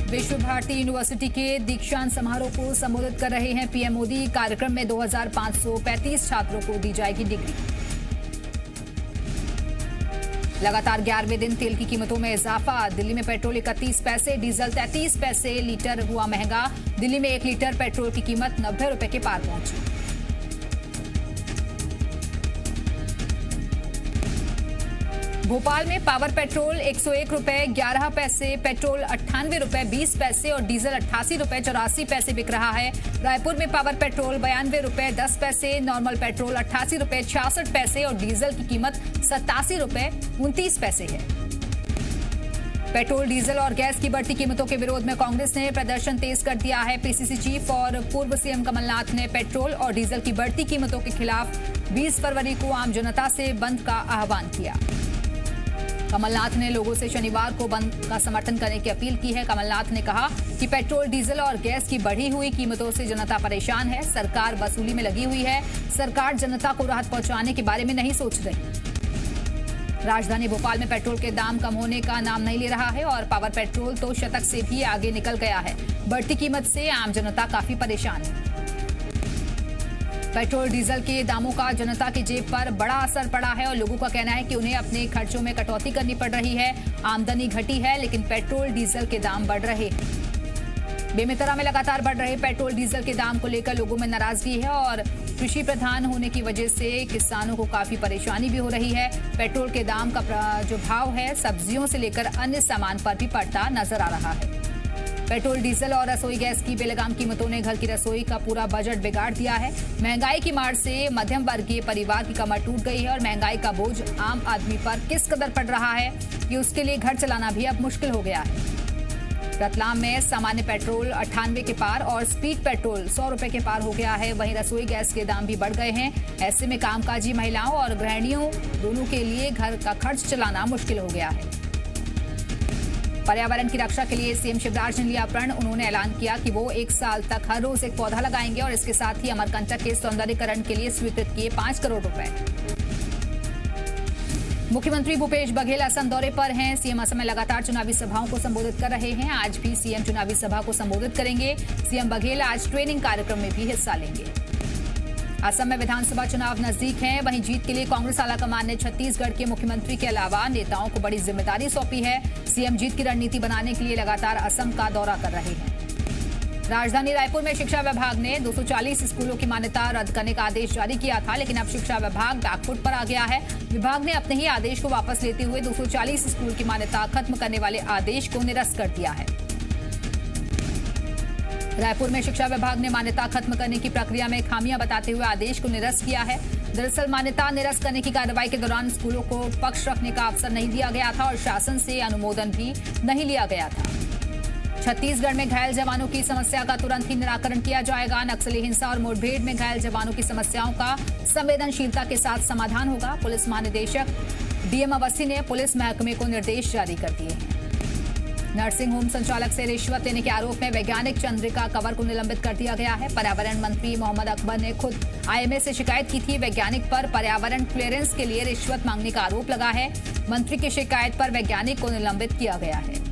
विश्व भारती यूनिवर्सिटी के दीक्षांत समारोह को संबोधित कर रहे हैं पीएम मोदी। कार्यक्रम में 2535 छात्रों को दी जाएगी डिग्री। लगातार 11वें दिन तेल की कीमतों में इजाफा। दिल्ली में पेट्रोल 31 पैसे, डीजल 33 पैसे लीटर हुआ महंगा। दिल्ली में 1 लीटर पेट्रोल की कीमत 90 रुपए के पार पहुंची। भोपाल में पावर पेट्रोल 101 रुपए 11 पैसे, पेट्रोल 98 रुपए 20 पैसे और डीजल 88 रुपए 84 पैसे बिक रहा है। रायपुर में पावर पेट्रोल 92 रुपए 10 पैसे, नॉर्मल पेट्रोल 88 रुपए 66 पैसे और डीजल की कीमत 87 रुपए 29 पैसे है। पेट्रोल, डीजल और गैस की बढ़ती कीमतों के विरोध में कांग्रेस ने प्रदर्शन तेज कर दिया है। पीसीसी चीफ और पूर्व सीएम कमलनाथ ने पेट्रोल और डीजल की बढ़ती कीमतों के खिलाफ 20 फरवरी को आम जनता से बंद का आह्वान किया। कमलनाथ ने लोगों से शनिवार को बंद का समर्थन करने की अपील की है। कमलनाथ ने कहा कि पेट्रोल, डीजल और गैस की बढ़ी हुई कीमतों से जनता परेशान है। सरकार वसूली में लगी हुई है। सरकार जनता को राहत पहुंचाने के बारे में नहीं सोच रही। राजधानी भोपाल में पेट्रोल के दाम कम होने का नाम नहीं ले रहा है और पावर पेट्रोल तो शतक से भी आगे निकल गया है। बढ़ती कीमत से आम जनता काफी परेशान है। पेट्रोल, डीजल के दामों का जनता की जेब पर बड़ा असर पड़ा है और लोगों का कहना है कि उन्हें अपने खर्चों में कटौती करनी पड़ रही है। आमदनी घटी है लेकिन पेट्रोल, डीजल के दाम बढ़ रहे हैं। बेमेतरा में लगातार बढ़ रहे पेट्रोल, डीजल के दाम को लेकर लोगों में नाराजगी है और कृषि प्रधान होने की वजह से किसानों को काफी परेशानी भी हो रही है। पेट्रोल के दाम का जो भाव है सब्जियों से लेकर अन्य सामान पर भी बढ़ता नजर आ रहा है। पेट्रोल, डीजल और रसोई गैस की बेलगाम कीमतों ने घर की रसोई का पूरा बजट बिगाड़ दिया है। महंगाई की मार से मध्यम वर्गीय परिवार की कमर टूट गई है और महंगाई का बोझ आम आदमी पर किस कदर पड़ रहा है कि उसके लिए घर चलाना भी अब मुश्किल हो गया है। रतलाम में सामान्य पेट्रोल 98 के पार और स्पीड पेट्रोल 100 रुपए के पार हो गया है। वहीं रसोई गैस के दाम भी बढ़ गए हैं। ऐसे में कामकाजी महिलाओं और गृहिणियों दोनों के लिए घर का खर्च चलाना मुश्किल हो गया है। पर्यावरण की रक्षा के लिए सीएम शिवराज ने लिया प्रण। उन्होंने ऐलान किया कि वो 1 साल तक हर रोज एक पौधा लगाएंगे और इसके साथ ही अमरकंटक के सौंदर्यीकरण के लिए स्वीकृत किए 5 करोड़ रुपए। मुख्यमंत्री भूपेश बघेल असम दौरे पर हैं। सीएम असम में लगातार चुनावी सभाओं को संबोधित कर रहे हैं। आज भी सीएम चुनावी सभा को संबोधित करेंगे। सीएम बघेल आज ट्रेनिंग कार्यक्रम में भी हिस्सा लेंगे। असम में विधानसभा चुनाव नजदीक हैं। वहीं जीत के लिए कांग्रेस आलाकमान ने छत्तीसगढ़ के मुख्यमंत्री के अलावा नेताओं को बड़ी जिम्मेदारी सौंपी है। सीएम जीत की रणनीति बनाने के लिए लगातार असम का दौरा कर रहे हैं। राजधानी रायपुर में शिक्षा विभाग ने 240 स्कूलों की मान्यता रद्द करने का आदेश जारी किया था, लेकिन अब शिक्षा विभाग बैकफुट पर आ गया है। विभाग ने अपने ही आदेश को वापस लेते हुए 240 स्कूल की मान्यता खत्म करने वाले आदेश को निरस्त कर दिया है। रायपुर में शिक्षा विभाग ने मान्यता खत्म करने की प्रक्रिया में खामियां बताते हुए आदेश को निरस्त किया है। दरअसल मान्यता निरस्त करने की कार्रवाई के दौरान स्कूलों को पक्ष रखने का अवसर नहीं दिया गया था और शासन से अनुमोदन भी नहीं लिया गया था। छत्तीसगढ़ में घायल जवानों की समस्या का तुरंत ही निराकरण किया जाएगा। नक्सली हिंसा और मुठभेड़ में घायल जवानों की समस्याओं का संवेदनशीलता के साथ समाधान होगा। पुलिस महानिदेशक डीएम अवस्थी ने पुलिस महकमे को निर्देश जारी कर दिए हैं। नर्सिंग होम संचालक से रिश्वत लेने के आरोप में वैज्ञानिक चंद्रिका कंवर को निलंबित कर दिया गया है। पर्यावरण मंत्री मोहम्मद अकबर ने खुद आईएमए से शिकायत की थी। वैज्ञानिक पर पर्यावरण क्लियरेंस के लिए रिश्वत मांगने का आरोप लगा है। मंत्री की शिकायत पर वैज्ञानिक को निलंबित किया गया है।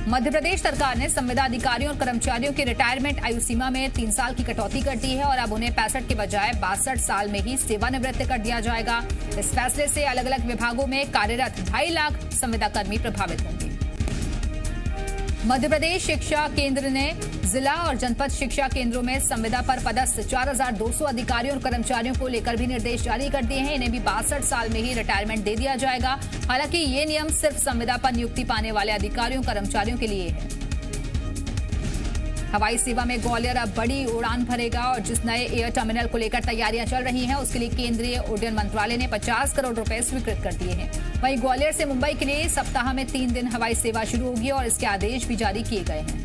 मध्य प्रदेश सरकार ने संविदा अधिकारियों और कर्मचारियों की रिटायरमेंट आयु सीमा में 3 साल की कटौती कर दी है और अब उन्हें 65 के बजाय 62 साल में ही सेवानिवृत्त कर दिया जाएगा। इस फैसले से अलग अलग विभागों में कार्यरत 2.5 लाख संविदा कर्मी प्रभावित होंगे। मध्य प्रदेश शिक्षा केंद्र ने जिला और जनपद शिक्षा केंद्रों में संविदा पर पदस्थ 4200 अधिकारियों और कर्मचारियों को लेकर भी निर्देश जारी कर दिए हैं। इन्हें भी 62 साल में ही रिटायरमेंट दे दिया जाएगा। हालांकि ये नियम सिर्फ संविदा पर नियुक्ति पाने वाले अधिकारियों कर्मचारियों के लिए है। हवाई सेवा में ग्वालियर अब बड़ी उड़ान भरेगा और जिस नए एयर टर्मिनल को लेकर तैयारियां चल रही हैं उसके लिए केंद्रीय उड्डयन मंत्रालय ने 50 करोड़ रुपए स्वीकृत कर दिए हैं। वहीं ग्वालियर से मुंबई के लिए सप्ताह में 3 दिन हवाई सेवा शुरू होगी और इसके आदेश भी जारी किए गए हैं।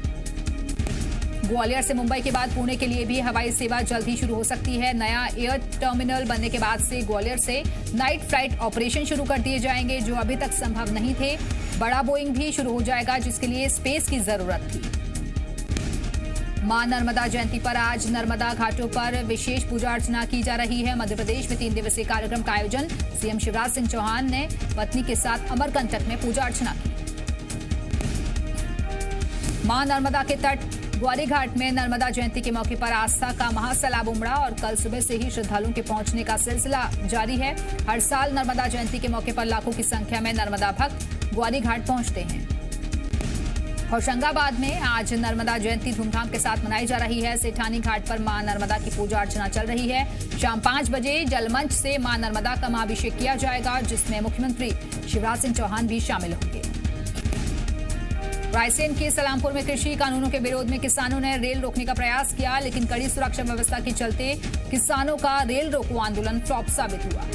ग्वालियर से मुंबई के बाद पुणे के लिए भी हवाई सेवा जल्द ही शुरू हो सकती है। नया एयर टर्मिनल बनने के बाद से ग्वालियर से नाइट फ्लाइट ऑपरेशन शुरू कर दिए जाएंगे जो अभी तक संभव नहीं थे। बड़ा बोइंग भी शुरू हो जाएगा जिसके लिए स्पेस की जरूरत थी। मां नर्मदा जयंती पर आज नर्मदा घाटों पर विशेष पूजा अर्चना की जा रही है। मध्य प्रदेश में 3 दिवसीय कार्यक्रम का आयोजन सीएम शिवराज सिंह चौहान ने पत्नी के साथ अमरकंटक में पूजा अर्चना की। मां नर्मदा के तट ग्वारीघाट में नर्मदा जयंती के मौके पर आस्था का महासैलाब उमड़ा और कल सुबह से ही श्रद्धालुओं के पहुंचने का सिलसिला जारी है। हर साल नर्मदा जयंती के मौके पर लाखों की संख्या में नर्मदा भक्त ग्वारीघाट पहुंचते हैं। होशंगाबाद में आज नर्मदा जयंती धूमधाम के साथ मनाई जा रही है। सेठानी घाट पर मां नर्मदा की पूजा अर्चना चल रही है। शाम 5 बजे जलमंच से मां नर्मदा का महाअभिषेक किया जाएगा, जिसमें मुख्यमंत्री शिवराज सिंह चौहान भी शामिल होंगे। रायसेन के सलामपुर में कृषि कानूनों के विरोध में किसानों ने रेल रोकने का प्रयास किया, लेकिन कड़ी सुरक्षा व्यवस्था के चलते किसानों का रेल रोको आंदोलन फ्लॉप साबित हुआ।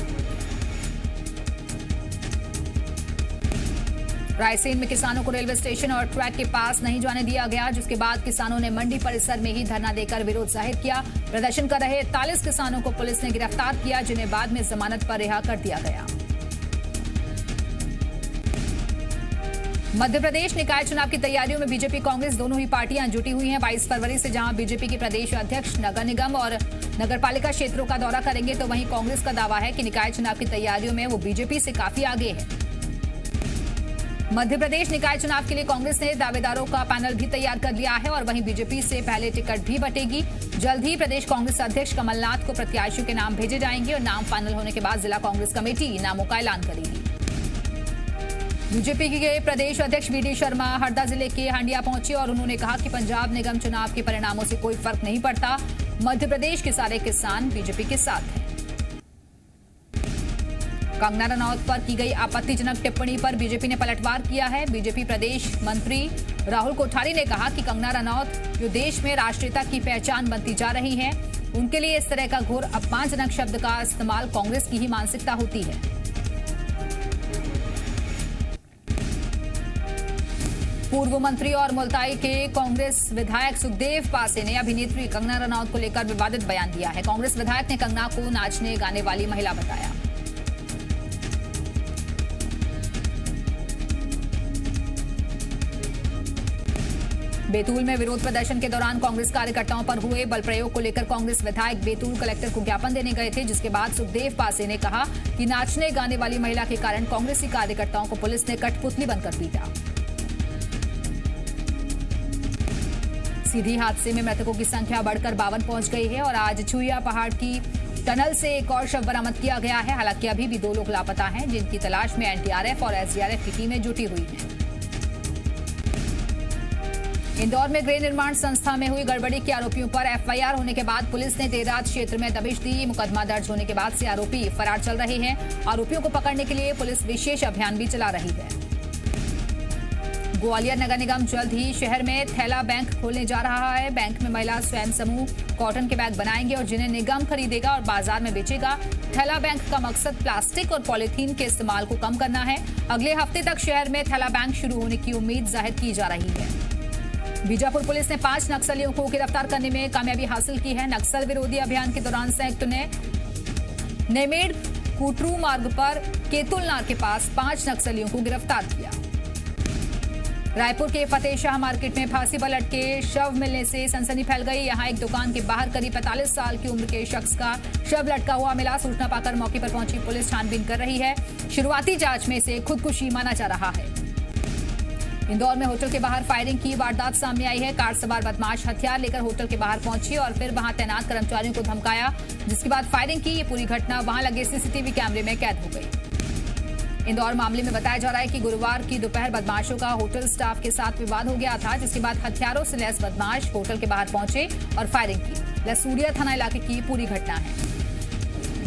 रायसेन में किसानों को रेलवे स्टेशन और ट्रैक के पास नहीं जाने दिया गया, जिसके बाद किसानों ने मंडी परिसर में ही धरना देकर विरोध जाहिर किया। प्रदर्शन कर रहे 41 किसानों को पुलिस ने गिरफ्तार किया, जिन्हें बाद में जमानत पर रिहा कर दिया गया। मध्य प्रदेश निकाय चुनाव की तैयारियों में बीजेपी कांग्रेस दोनों ही पार्टियां जुटी हुई हैं। 22 फरवरी से जहां बीजेपी के प्रदेश अध्यक्ष नगर निगम और नगरपालिका क्षेत्रों का दौरा करेंगे, तो वहीं कांग्रेस का दावा है कि निकाय चुनाव की तैयारियों में वो बीजेपी से काफी आगे है। मध्य प्रदेश निकाय चुनाव के लिए कांग्रेस ने दावेदारों का पैनल भी तैयार कर लिया है और वहीं बीजेपी से पहले टिकट भी बटेगी। जल्द ही प्रदेश कांग्रेस अध्यक्ष कमलनाथ को प्रत्याशियों के नाम भेजे जाएंगे और नाम फाइनल होने के बाद जिला कांग्रेस कमेटी नामों का ऐलान करेगी। बीजेपी के प्रदेश अध्यक्ष वीडी शर्मा हरदा जिले के हांडिया पहुंचे और उन्होंने कहा कि पंजाब निगम चुनाव के परिणामों से कोई फर्क नहीं पड़ता। मध्य प्रदेश के सारे किसान बीजेपी के साथ हैं। कंगना रनौत पर की गई आपत्तिजनक टिप्पणी पर बीजेपी ने पलटवार किया है। बीजेपी प्रदेश मंत्री राहुल कोठारी ने कहा कि कंगना रनौत जो देश में राष्ट्रीयता की पहचान बनती जा रही हैं, उनके लिए इस तरह का घोर अपमानजनक शब्द का इस्तेमाल कांग्रेस की ही मानसिकता होती है। पूर्व मंत्री और मुल्ताई के कांग्रेस विधायक सुखदेव पासे ने अभिनेत्री कंगना रनौत को लेकर विवादित बयान दिया है। कांग्रेस विधायक ने कंगना को नाचने गाने वाली महिला बताया। बैतूल में विरोध प्रदर्शन के दौरान कांग्रेस कार्यकर्ताओं पर हुए बल प्रयोग को लेकर कांग्रेस विधायक बैतूल कलेक्टर को ज्ञापन देने गए थे, जिसके बाद सुखदेव पासे ने कहा कि नाचने गाने वाली महिला के कारण कांग्रेसी कार्यकर्ताओं को पुलिस ने कठपुतली बनकर पीटा। सीधी हादसे में मृतकों की संख्या बढ़कर 52 पहुंच गई है और आज छुइया पहाड़ की टनल से एक और शव बरामद किया गया है। हालांकि अभी भी 2 लोग लापता हैं, जिनकी तलाश में एनडीआरएफ और एसडीआरएफ की टीमें जुटी हुई हैं। इंदौर में गृह निर्माण संस्था में हुई गड़बड़ी के आरोपियों पर एफआईआर होने के बाद पुलिस ने देर रात क्षेत्र में दबिश दी। मुकदमा दर्ज होने के बाद से आरोपी फरार चल रहे हैं। आरोपियों को पकड़ने के लिए पुलिस विशेष अभियान भी चला रही है। ग्वालियर नगर निगम जल्द ही शहर में थैला बैंक खोलने जा रहा है। बैंक में महिला स्वयं समूह कॉटन के बैग बनाएंगे और जिन्हें निगम खरीदेगा और बाजार में बेचेगा। थैला बैंक का मकसद प्लास्टिक और पॉलीथीन के इस्तेमाल को कम करना है। अगले हफ्ते तक शहर में थैला बैंक शुरू होने की उम्मीद जाहिर की जा रही है। बीजापुर पुलिस ने 5 नक्सलियों को गिरफ्तार करने में कामयाबी हासिल की है। नक्सल विरोधी अभियान के दौरान संयुक्त ने नेमेड़ कुटरू मार्ग पर केतुलनार के पास 5 नक्सलियों को गिरफ्तार किया। रायपुर के फतेहशाह मार्केट में फांसी पर लटके शव मिलने से सनसनी फैल गई। यहां एक दुकान के बाहर करीब 45 साल की उम्र के शख्स का शव लटका हुआ मिला। सूचना पाकर मौके पर पहुंची पुलिस छानबीन कर रही है। शुरुआती जांच में इसे खुदकुशी माना जा रहा है। इंदौर में होटल के बाहर फायरिंग की वारदात सामने आई है। कार सवार बदमाश हथियार लेकर होटल के बाहर पहुंचे और फिर वहां तैनात कर्मचारियों को धमकाया, जिसके बाद फायरिंग की। ये पूरी घटना वहां लगे सीसीटीवी कैमरे में कैद हो गई। इंदौर मामले में बताया जा रहा है कि गुरुवार की दोपहर बदमाशों का होटल स्टाफ के साथ विवाद हो गया था, जिसके बाद हथियारों से लैस बदमाश होटल के बाहर पहुंचे और फायरिंग की। लसूरिया थाना इलाके की पूरी घटना है।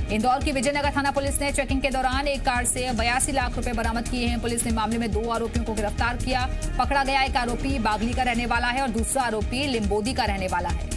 इंदौर की विजयनगर थाना पुलिस ने चेकिंग के दौरान एक कार से 82 लाख रुपए बरामद किए हैं। पुलिस ने मामले में 2 आरोपियों को गिरफ्तार किया। पकड़ा गया एक आरोपी बागली का रहने वाला है और दूसरा आरोपी लिम्बोदी का रहने वाला है।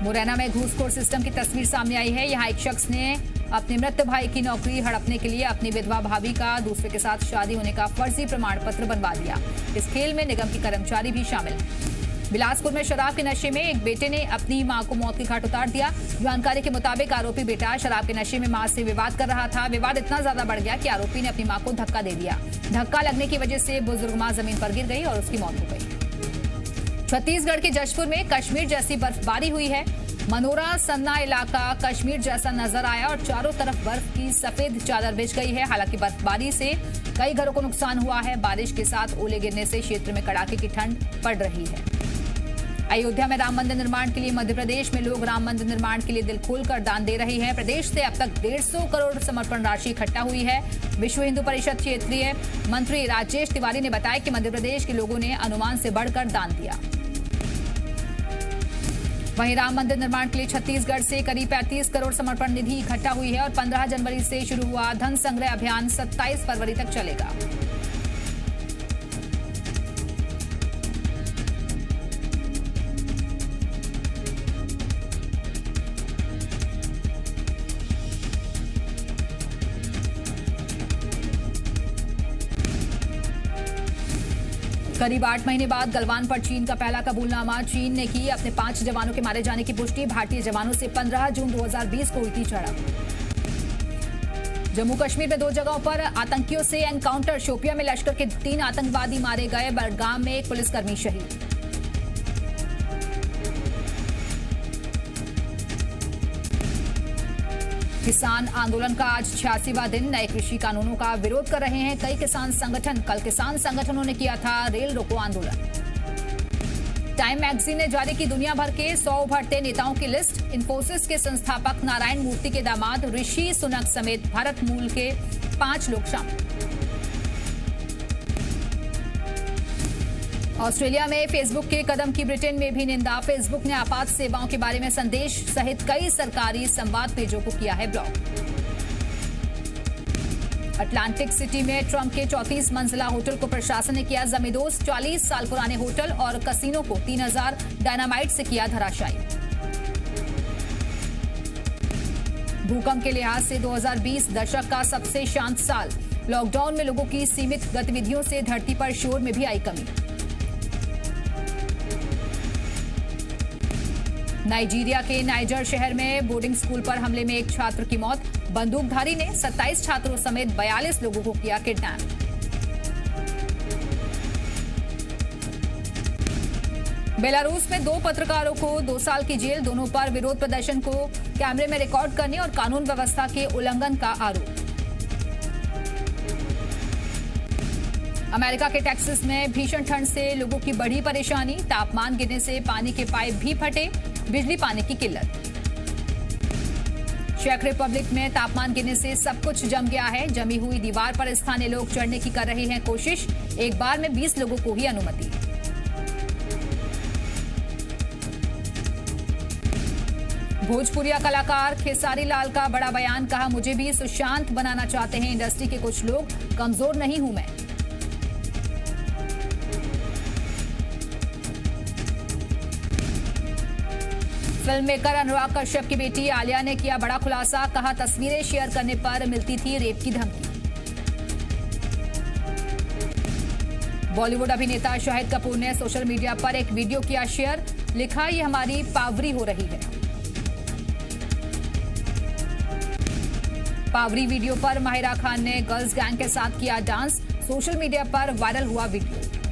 मुरैना में घूसखोर सिस्टम की तस्वीर सामने आई है। यहाँ एक शख्स ने अपने मृत भाई की नौकरी हड़पने के लिए अपनी विधवा भाभी का दूसरे के साथ शादी होने का फर्जी प्रमाण पत्र बनवा दिया। इस खेल में निगम के कर्मचारी भी शामिल हैं। बिलासपुर में शराब के नशे में एक बेटे ने अपनी मां को मौत के घाट उतार दिया। जानकारी के मुताबिक आरोपी बेटा शराब के नशे में मां से विवाद कर रहा था। विवाद इतना ज्यादा बढ़ गया कि आरोपी ने अपनी मां को धक्का दे दिया। धक्का लगने की वजह से बुजुर्ग मां जमीन पर गिर गई और उसकी मौत हो गई। छत्तीसगढ़ के जशपुर में कश्मीर जैसी बर्फबारी हुई है। मनोरा सन्ना इलाका कश्मीर जैसा नजर आया और चारों तरफ बर्फ की सफेद चादर बिछ गई है। हालांकि बर्फबारी से कई घरों को नुकसान हुआ है। बारिश के साथ ओले गिरने से क्षेत्र में कड़ाके की ठंड पड़ रही है। अयोध्या में राम मंदिर निर्माण के लिए मध्य प्रदेश में लोग राम मंदिर निर्माण के लिए दिल खोलकर दान दे रहे हैं। प्रदेश से अब तक 150 करोड़ समर्पण राशि इकट्ठा हुई है। विश्व हिंदू परिषद क्षेत्रीय मंत्री राजेश तिवारी ने बताया कि मध्य प्रदेश के लोगों ने अनुमान से बढ़कर दान दिया। वहीं राम मंदिर निर्माण के लिए छत्तीसगढ़ से करीब 35 करोड़ समर्पण निधि इकट्ठा हुई है और 15 जनवरी से शुरू हुआ धन संग्रह अभियान 27 फरवरी तक चलेगा। करीब 8 महीने बाद गलवान पर चीन का पहला कबूलनामा। चीन ने की अपने 5 जवानों के मारे जाने की पुष्टि। भारतीय जवानों से 15 जून 2020 को हुई थी झड़प। जम्मू कश्मीर में 2 जगहों पर आतंकियों से एनकाउंटर। शोपियां में लश्कर के 3 आतंकवादी मारे गए। बडगाम में एक पुलिसकर्मी शहीद। किसान आंदोलन का आज 86वां दिन। नए कृषि कानूनों का विरोध कर रहे हैं कई किसान संगठन। कल किसान संगठनों ने किया था रेल रोको आंदोलन। टाइम मैगजीन ने जारी की दुनिया भर के 100 उभरते नेताओं की लिस्ट। इंफोसिस के संस्थापक नारायण मूर्ति के दामाद ऋषि सुनक समेत भारत मूल के 5 लोग शामिल। ऑस्ट्रेलिया में फेसबुक के कदम की ब्रिटेन में भी निंदा। फेसबुक ने आपात सेवाओं के बारे में संदेश सहित कई सरकारी संवाद पेजों को किया है ब्लॉक। अटलांटिक सिटी में ट्रंप के 34 मंजिला होटल को प्रशासन ने किया जमींदोज। 40 साल पुराने होटल और कसिनो को 3000 डायनामाइट से किया धराशायी। भूकंप के लिहाज से 2020 दशक का सबसे शांत साल। लॉकडाउन में लोगों की सीमित गतिविधियों से धरती पर शोर में भी आई कमी। नाइजीरिया के नाइजर शहर में बोर्डिंग स्कूल पर हमले में एक छात्र की मौत। बंदूकधारी ने 27 छात्रों समेत 42 लोगों को किया किडनैप। बेलारूस में 2 पत्रकारों को 2 साल की जेल। दोनों पर विरोध प्रदर्शन को कैमरे में रिकॉर्ड करने और कानून व्यवस्था के उल्लंघन का आरोप। अमेरिका के टेक्सास में भीषण ठंड से लोगों की बढ़ी परेशानी। तापमान गिरने से पानी के पाइप भी फटे। बिजली पानी की किल्लत। चेक रिपब्लिक में तापमान गिरने से सब कुछ जम गया है। जमी हुई दीवार पर स्थानीय लोग चढ़ने की कर रहे हैं कोशिश। एक बार में 20 लोगों को ही अनुमति। भोजपुरिया कलाकार खेसारी लाल का बड़ा बयान। कहा, मुझे भी सुशांत बनाना चाहते हैं इंडस्ट्री के कुछ लोग। कमजोर नहीं हूं मैं। फिल्म मेकर अनुराग कश्यप की बेटी आलिया ने किया बड़ा खुलासा। कहा, तस्वीरें शेयर करने पर मिलती थी रेप की धमकी। बॉलीवुड अभिनेता शाहिद कपूर ने सोशल मीडिया पर एक वीडियो किया शेयर। लिखा, ये हमारी पावरी हो रही है। पावरी वीडियो पर माहिरा खान ने गर्ल्स गैंग के साथ किया डांस। सोशल मीडिया पर वायरल हुआ वीडियो।